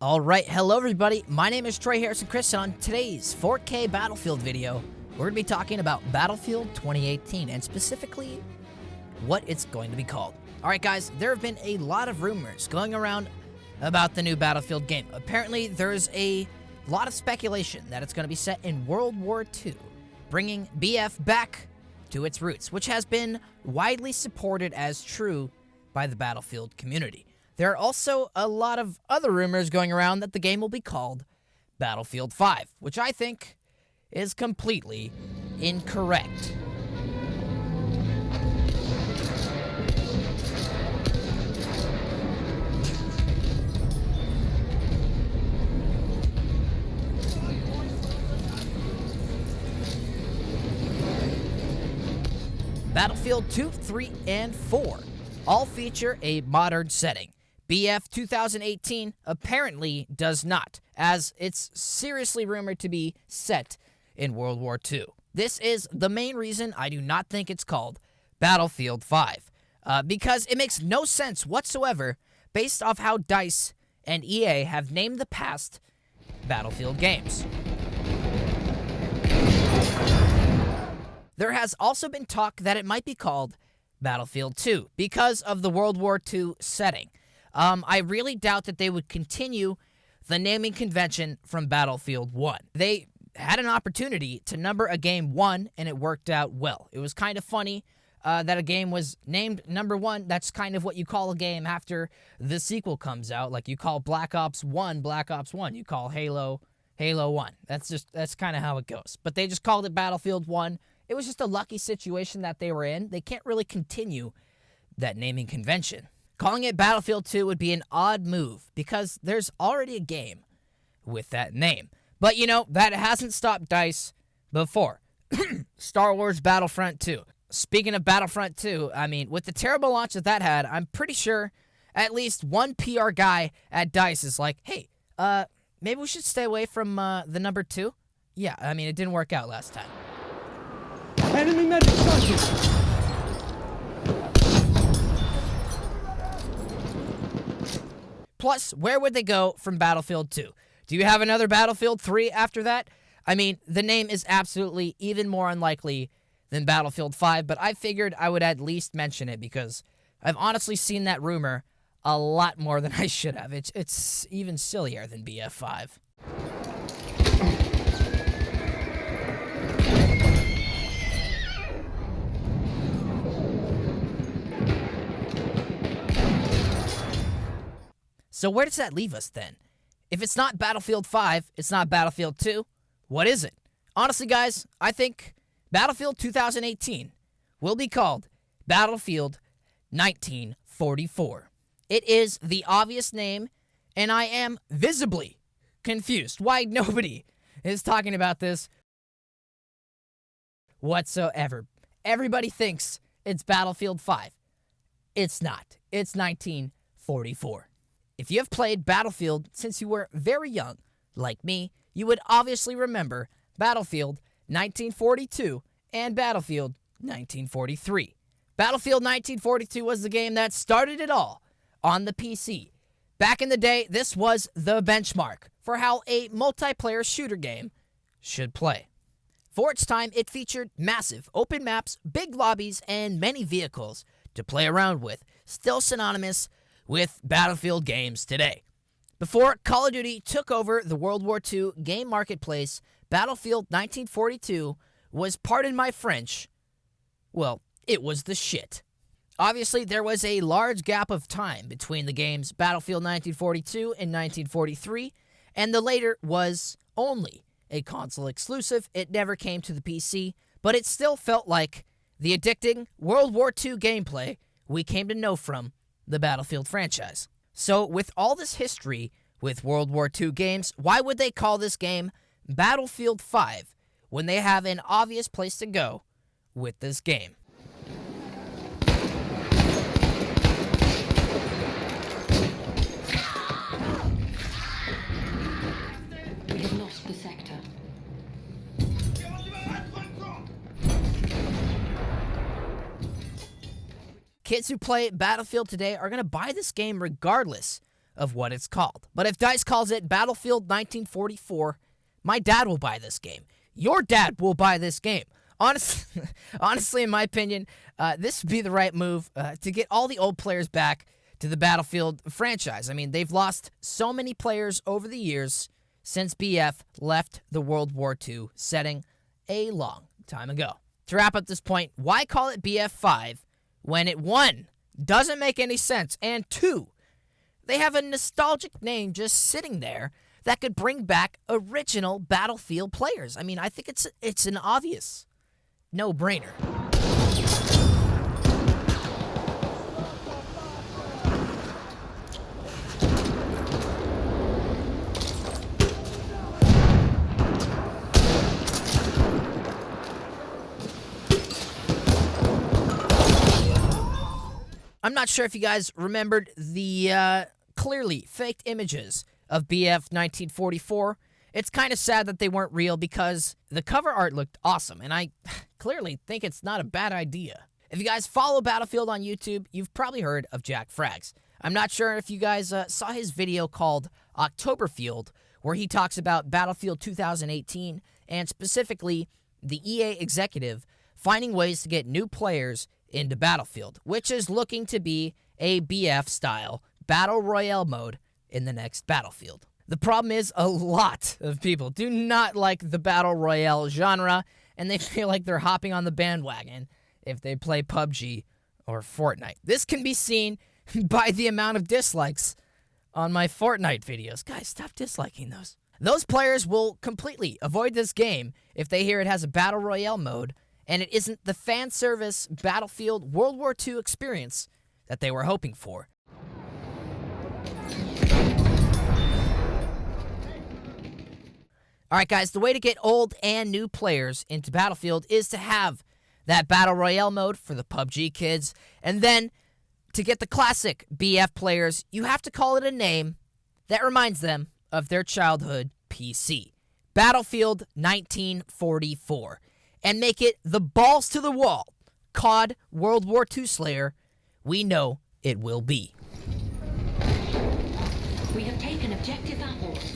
Alright, hello everybody, my name is Troy Harrison Chriest, and on today's 4K Battlefield video, we're going to be talking about Battlefield 2018, and specifically, what it's going to be called. Alright guys, there have been a lot of rumors going around about the new Battlefield game. Apparently, there's a lot of speculation that it's going to be set in World War II, bringing BF back to its roots, which has been widely supported as true by the Battlefield community. There are also a lot of other rumors going around that the game will be called Battlefield 5, which I think is completely incorrect. Battlefield 2, 3, and 4 all feature a modern setting. BF 2018 apparently does not, as it's seriously rumored to be set in World War II. This is the main reason I do not think it's called Battlefield 5, because it makes no sense whatsoever based off how DICE and EA have named the past Battlefield games. There has also been talk that it might be called Battlefield 2 because of the World War II setting. I really doubt that they would continue the naming convention from Battlefield 1. They had an opportunity to number a game 1, and it worked out well. It was kind of funny that a game was named number 1. That's kind of what you call a game after the sequel comes out. Like you call Black Ops 1, Black Ops 1. You call Halo, Halo 1. That's kind of how it goes. But they just called it Battlefield 1. It was just a lucky situation that they were in. They can't really continue that naming convention. Calling it Battlefield 2 would be an odd move because there's already a game with that name. But you know, that hasn't stopped DICE before. Star Wars Battlefront 2. Speaking of Battlefront 2, I mean, with the terrible launch that had, I'm pretty sure at least one PR guy at DICE is like, hey, maybe we should stay away from the number 2? Yeah, I mean, it didn't work out last time. Enemy medic charges! Plus, where would they go from Battlefield 2? Do you have another Battlefield 3 after that? I mean, the name is absolutely even more unlikely than Battlefield 5, but I figured I would at least mention it because I've honestly seen that rumor a lot more than I should have. It's even sillier than BF5. So where does that leave us then? If it's not Battlefield 5, it's not Battlefield 2, what is it? Honestly, guys, I think Battlefield 2018 will be called Battlefield 1944. It is the obvious name, and I am visibly confused why nobody is talking about this whatsoever. Everybody thinks it's Battlefield 5. It's not. It's 1944. If you have played Battlefield since you were very young, like me, you would obviously remember Battlefield 1942 and Battlefield 1943. Battlefield 1942 was the game that started it all on the PC. Back in the day, this was the benchmark for how a multiplayer shooter game should play. For its time, it featured massive open maps, big lobbies, and many vehicles to play around with, still synonymous with Battlefield games today. Before Call of Duty took over the World War II game marketplace, Battlefield 1942 was, pardon my French, well, it was the shit. Obviously, there was a large gap of time between the games Battlefield 1942 and 1943, and the later was only a console exclusive. It never came to the PC, but it still felt like the addicting World War II gameplay we came to know from the Battlefield franchise. So with all this history with World War II games, why would they call this game Battlefield 5 when they have an obvious place to go with this game? We have lost the sector. Kids who play Battlefield today are going to buy this game regardless of what it's called. But if DICE calls it Battlefield 1944, my dad will buy this game. Your dad will buy this game. Honestly, in my opinion, this would be the right move to get all the old players back to the Battlefield franchise. I mean, they've lost so many players over the years since BF left the World War II setting a long time ago. To wrap up this point, why call it BF5 when it, 1, doesn't make any sense, and 2, they have a nostalgic name just sitting there that could bring back original Battlefield players? I mean, I think it's an obvious no-brainer. I'm not sure if you guys remembered the clearly faked images of BF 1944. It's kind of sad that they weren't real because the cover art looked awesome, and I clearly think it's not a bad idea. If you guys follow Battlefield on YouTube, you've probably heard of Jack Frags. I'm not sure if you guys saw his video called Oktoberfield, where he talks about Battlefield 2018 and specifically the EA executive finding ways to get new players into Battlefield, which is looking to be a BF-style Battle Royale mode in the next Battlefield. The problem is a lot of people do not like the Battle Royale genre, and they feel like they're hopping on the bandwagon if they play PUBG or Fortnite. This can be seen by the amount of dislikes on my Fortnite videos. Guys, stop disliking those. Those players will completely avoid this game if they hear it has a Battle Royale mode and it isn't the fan service Battlefield World War II experience that they were hoping for. Alright guys, the way to get old and new players into Battlefield is to have that Battle Royale mode for the PUBG kids, and then to get the classic BF players, you have to call it a name that reminds them of their childhood PC. Battlefield 1944. And make it the balls to the wall COD World War II Slayer we know it will be. We have taken objective apples.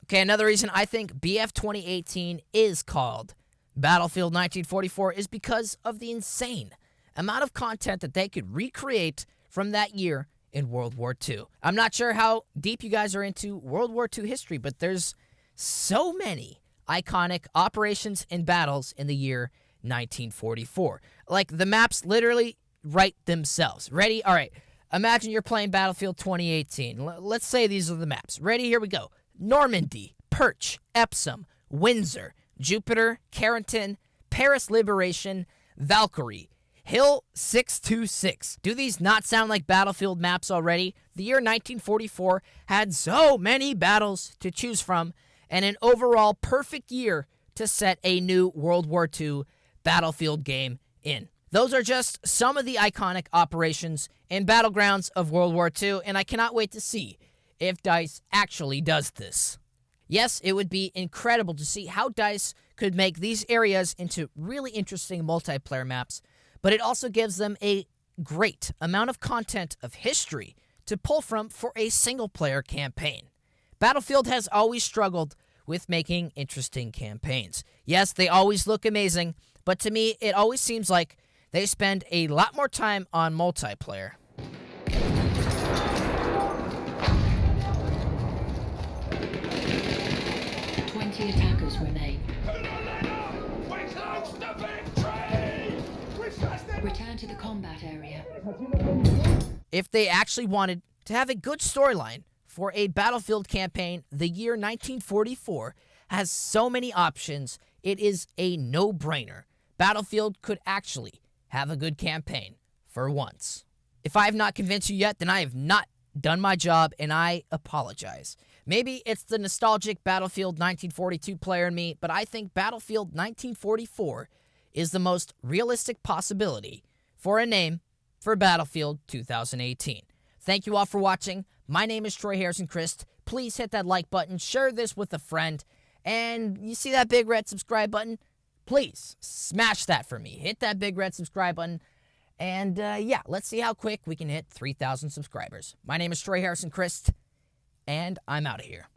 Okay, another reason I think BF 2018 is called Battlefield 1944 is because of the insane amount of content that they could recreate from that year in World War II. I'm not sure how deep you guys are into World War II history, but there's so many iconic operations and battles in the year 1944. Like, the maps literally write themselves. Ready? All right. Imagine you're playing Battlefield 2018. Let's say these are the maps. Ready? Here we go. Normandy, Perch, Epsom, Windsor, Jupiter, Carrington, Paris Liberation, Valkyrie, Hill 626. Do these not sound like Battlefield maps already? The year 1944 had so many battles to choose from, and an overall perfect year to set a new World War II Battlefield game in. Those are just some of the iconic operations and battlegrounds of World War II, and I cannot wait to see if DICE actually does this. Yes, it would be incredible to see how DICE could make these areas into really interesting multiplayer maps, but it also gives them a great amount of content of history to pull from for a single-player campaign. Battlefield has always struggled with making interesting campaigns. Yes, they always look amazing, but to me, it always seems like they spend a lot more time on multiplayer. 20 attackers remain. Return to the combat area. If they actually wanted to have a good storyline for a Battlefield campaign, the year 1944 has so many options, it is a no-brainer. Battlefield could actually have a good campaign for once. If I have not convinced you yet, then I have not done my job, and I apologize. Maybe it's the nostalgic Battlefield 1942 player in me, but I think Battlefield 1944 is the most realistic possibility for a name for Battlefield 2018. Thank you all for watching. My name is Troy Harrison Chriest. Please hit that like button, share this with a friend, and you see that big red subscribe button? Please smash that for me. Hit that big red subscribe button. And yeah, let's see how quick we can hit 3,000 subscribers. My name is Troy Harrison Chriest, and I'm out of here.